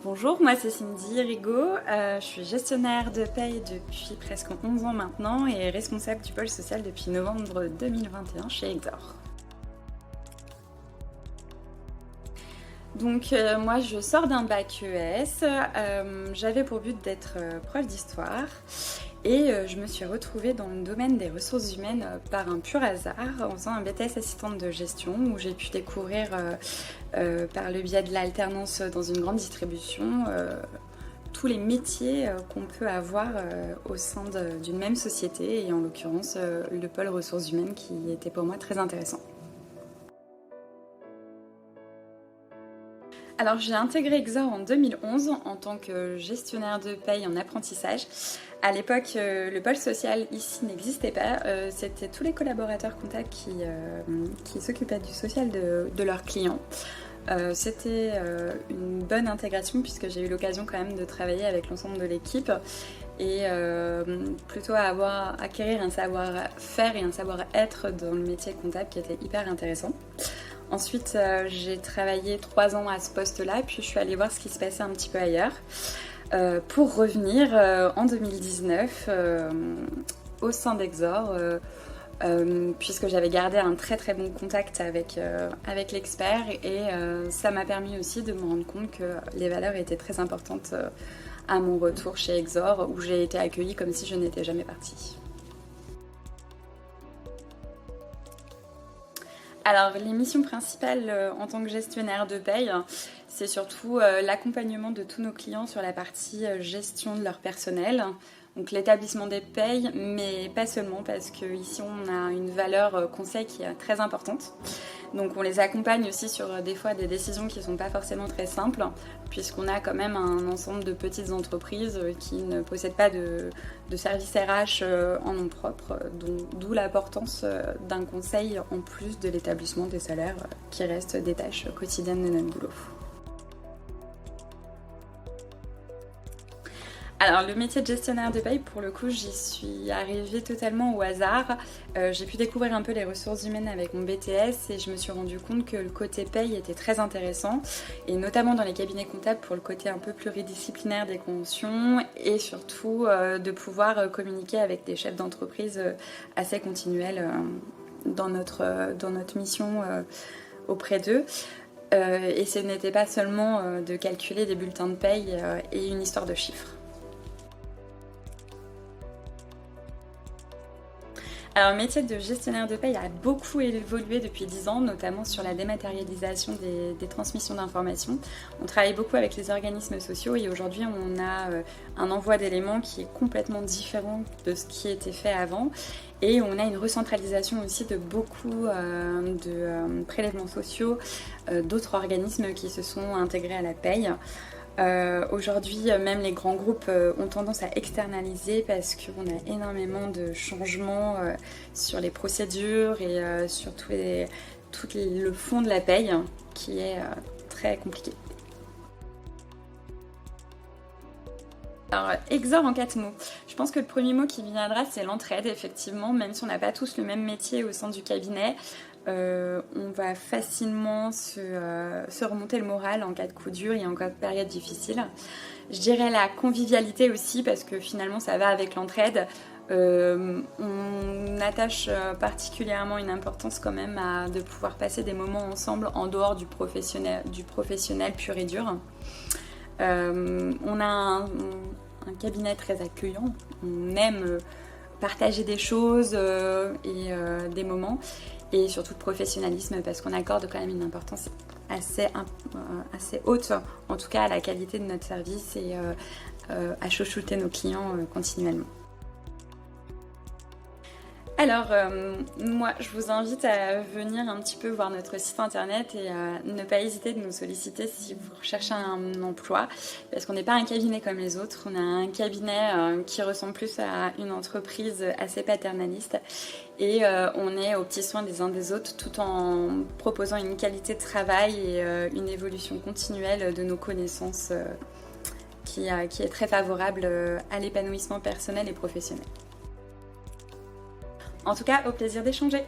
Bonjour, moi c'est Cindy Rigaud, je suis gestionnaire de paye depuis presque 11 ans maintenant et responsable du pôle social depuis novembre 2021 chez Exor. Donc moi je sors d'un bac ES, j'avais pour but d'être prof d'histoire et je me suis retrouvée dans le domaine des ressources humaines par un pur hasard en faisant un BTS assistante de gestion où j'ai pu découvrir par le biais de l'alternance dans une grande distribution tous les métiers qu'on peut avoir au sein d'une même société et en l'occurrence le pôle ressources humaines qui était pour moi très intéressant. Alors j'ai intégré Exor en 2011 en tant que gestionnaire de paye en apprentissage. À l'époque, le pôle social ici n'existait pas. C'était tous les collaborateurs comptables qui s'occupaient du social de leurs clients. C'était une bonne intégration puisque j'ai eu l'occasion quand même de travailler avec l'ensemble de l'équipe et plutôt à acquérir un savoir-faire et un savoir-être dans le métier comptable qui était hyper intéressant. Ensuite, j'ai travaillé 3 ans à ce poste-là, puis je suis allée voir ce qui se passait un petit peu ailleurs pour revenir en 2019 au sein d'Exor, puisque j'avais gardé un très très bon contact avec l'expert et ça m'a permis aussi de me rendre compte que les valeurs étaient très importantes à mon retour chez Exor, où j'ai été accueillie comme si je n'étais jamais partie. Alors les missions principales en tant que gestionnaire de paye, c'est surtout l'accompagnement de tous nos clients sur la partie gestion de leur personnel, donc l'établissement des payes, mais pas seulement parce qu'ici on a une valeur conseil qui est très importante. Donc on les accompagne aussi sur des fois des décisions qui ne sont pas forcément très simples, puisqu'on a quand même un ensemble de petites entreprises qui ne possèdent pas de service RH en nom propre, d'où l'importance d'un conseil en plus de l'établissement des salaires qui restent des tâches quotidiennes de notre boulot. Alors le métier de gestionnaire de paye, pour le coup, j'y suis arrivée totalement au hasard. J'ai pu découvrir un peu les ressources humaines avec mon BTS et je me suis rendu compte que le côté paye était très intéressant, et notamment dans les cabinets comptables pour le côté un peu pluridisciplinaire des conventions et surtout de pouvoir communiquer avec des chefs d'entreprise assez continuels dans notre mission auprès d'eux. Et ce n'était pas seulement de calculer des bulletins de paye et une histoire de chiffres. Alors le métier de gestionnaire de paye a beaucoup évolué depuis 10 ans, notamment sur la dématérialisation des transmissions d'informations. On travaille beaucoup avec les organismes sociaux et aujourd'hui on a un envoi d'éléments qui est complètement différent de ce qui était fait avant. Et on a une recentralisation aussi de beaucoup de prélèvements sociaux d'autres organismes qui se sont intégrés à la paye. Aujourd'hui, même les grands groupes ont tendance à externaliser parce qu'on a énormément de changements sur les procédures et sur tout le fond de la paye qui est très compliqué. Alors, Exor en 4 mots. Je pense que le premier mot qui viendra, c'est l'entraide, effectivement, même si on n'a pas tous le même métier au sein du cabinet. On va facilement se remonter le moral en cas de coup dur et en cas de période difficile. Je dirais la convivialité aussi, parce que finalement ça va avec l'entraide. On attache particulièrement une importance quand même de pouvoir passer des moments ensemble en dehors du professionnel pur et dur. On a un cabinet très accueillant, on aime partager des choses et des moments, et surtout de professionnalisme parce qu'on accorde quand même une importance assez haute, en tout cas à la qualité de notre service et à chouchouter nos clients continuellement. Alors, moi, je vous invite à venir un petit peu voir notre site internet et à ne pas hésiter de nous solliciter si vous recherchez un emploi, parce qu'on n'est pas un cabinet comme les autres, on a un cabinet qui ressemble plus à une entreprise assez paternaliste et on est aux petits soins des uns des autres tout en proposant une qualité de travail et une évolution continuelle de nos connaissances qui est très favorable à l'épanouissement personnel et professionnel. En tout cas, au plaisir d'échanger.